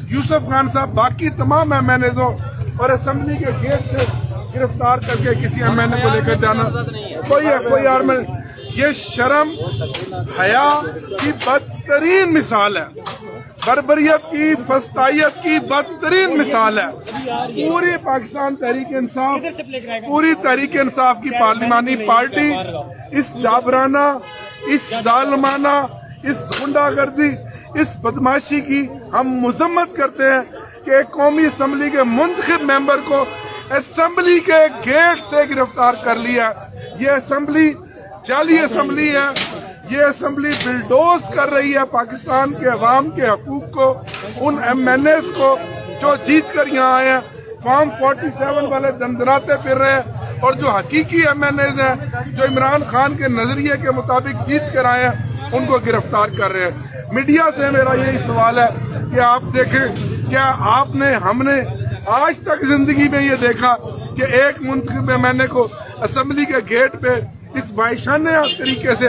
यूसुफ खान साहब बाकी तमाम MNAs और असेंबली के गेट से गिरफ्तार करके किसी MNA को लेकर जाना कोई यार में ये शर्म हया की बदतरीन मिसाल है, बर्बरियत की फस्तायत की बदतरीन मिसाल है। पूरी पाकिस्तान तहरीक इंसाफ की पार्लिमानी पार्टी इस जाबराना, इस जालमाना, इस गुंडागर्दी, इस बदमाशी की हम मजम्मत करते हैं कि एक कौमी असम्बली के मुंतखब मेंबर को असेंबली के गेट से गिरफ्तार कर लिया। ये असेंबली जाली असेंबली है, ये असेंबली बिल्डोज कर रही है पाकिस्तान के अवाम के हकूक को, उन MNAs को जो जीत कर यहाँ आए हैं, फॉर्म 47 वाले दंदनाते फिर रहे हैं, और जो हकीकी MNAs हैं जो इमरान खान के नजरिए के मुताबिक जीत कर आए हैं उनको गिरफ्तार कर रहे हैं। मीडिया से मेरा यही सवाल है कि आप देखें, क्या आपने हमने आज तक जिंदगी में ये देखा कि एक मुंतखब MNA को असेंबली के गेट पे इस वाहिशाना तरीके से